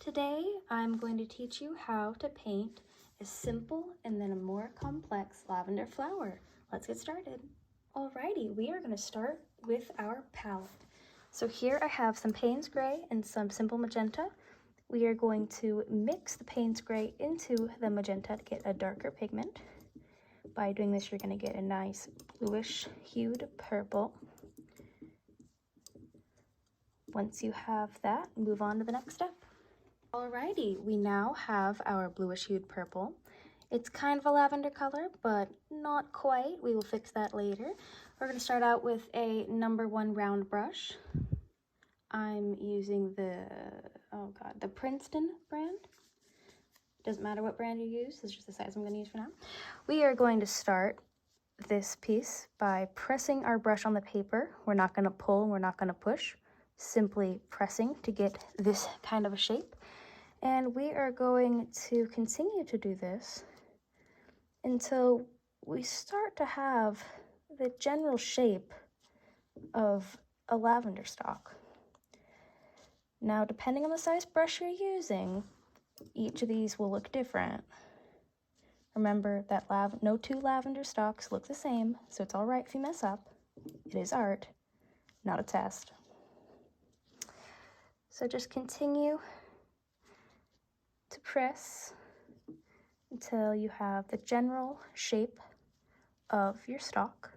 Today, I'm going to teach you how to paint a simple and then a more complex lavender flower. Let's get started. Alrighty, we are going to start with our palette. So here I have some Payne's Gray and some Simple Magenta. We are going to mix the Payne's Gray into the magenta to get a darker pigment. By doing this, you're going to get a nice bluish hued purple. Once you have that, move on to the next step. Alrighty, we now have our bluish hued purple. It's kind of a lavender color, but not quite. We will fix that later. We're going to start out with a number 1 round brush. I'm using the Princeton brand. Doesn't matter what brand you use, it's just the size I'm going to use for now. We are going to start this piece by pressing our brush on the paper. We're not going to pull, we're not going to push. Simply pressing to get this kind of a shape. And we are going to continue to do this until we start to have the general shape of a lavender stalk. Now, depending on the size brush you're using, each of these will look different. Remember that no two lavender stalks look the same, so it's all right if you mess up. It is art, not a test. So just continue to press until you have the general shape of your stalk.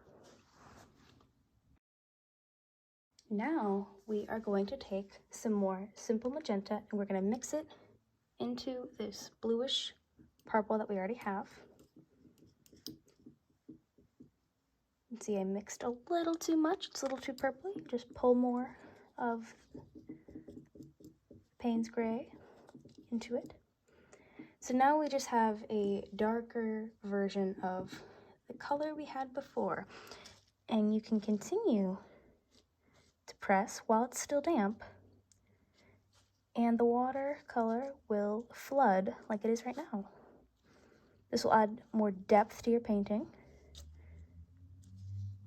Now we are going to take some more Simple Magenta and we're going to mix it into this bluish purple that we already have. You can see I mixed a little too much, it's a little too purpley. Just pull more of Payne's Gray into it. So now we just have a darker version of the color we had before. And you can continue to press while it's still damp. And the watercolor will flood like it is right now. This will add more depth to your painting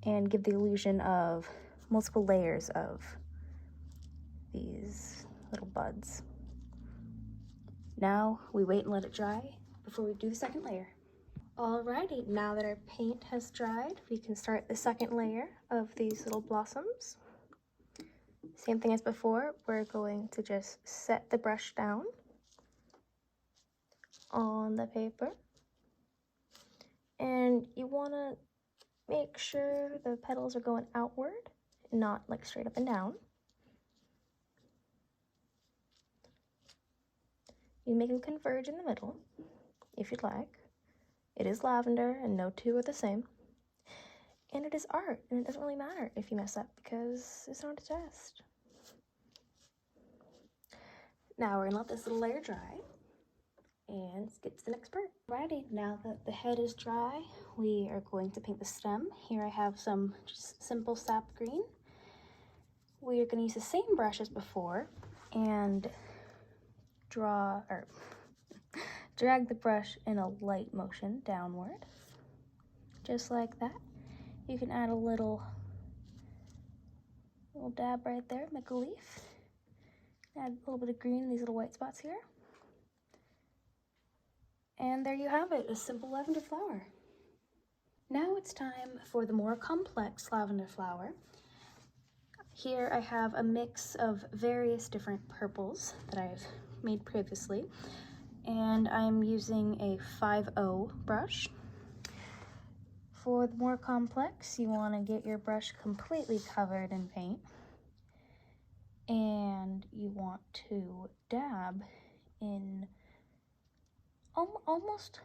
and give the illusion of multiple layers of these little buds. Now we wait and let it dry before we do the second layer. Alrighty, now that our paint has dried, we can start the second layer of these little blossoms. Same thing as before, we're going to just set the brush down on the paper. And you want to make sure the petals are going outward, not like straight up and down. You make them converge in the middle, if you'd like. It is lavender, and no two are the same. And it is art, and it doesn't really matter if you mess up, because it's not a test. Now we're going to let this little layer dry, and skip to the next part. Alrighty, now that the head is dry, we are going to paint the stem. Here I have some just simple sap green. We are going to use the same brush as before, and drag the brush in a light motion downward, just like that. You can add a little dab right there, make a leaf. Add a little bit of green in these little white spots here. And there you have it, a simple lavender flower. Now it's time for the more complex lavender flower. Here I have a mix of various different purples that I've made previously, and I'm using a 5-0 brush. For the more complex, you want to get your brush completely covered in paint, and you want to dab in almost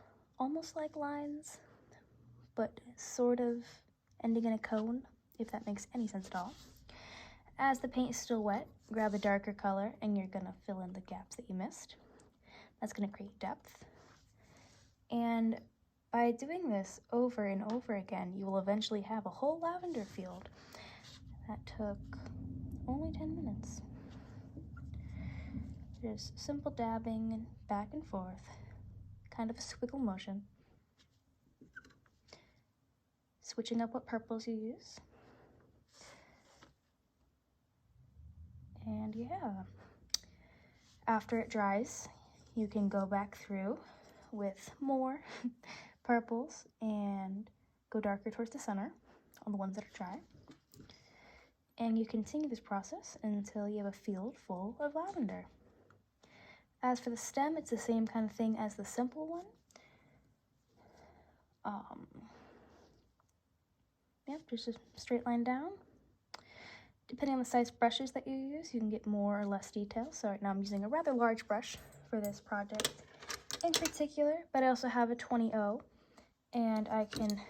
like lines, but sort of ending in a cone, if that makes any sense at all. As the paint is still wet, grab a darker color and you're going to fill in the gaps that you missed. That's going to create depth. And by doing this over and over again, you will eventually have a whole lavender field. That took only 10 minutes. Just simple dabbing and back and forth, kind of a squiggle motion. Switching up what purples you use. And yeah, After it dries, you can go back through with more purples and go darker towards the center on the ones that are dry. And you continue this process until you have a field full of lavender. As for the stem, it's the same kind of thing as the simple one. Yep, just a straight line down. Depending on the size brushes that you use, you can get more or less detail. So right now I'm using a rather large brush for this project in particular, but I also have a 20-0, and I can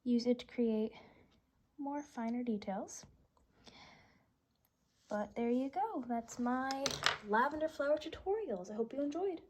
use it to create more finer details. But there you go. That's my lavender flower tutorials. I hope you enjoyed.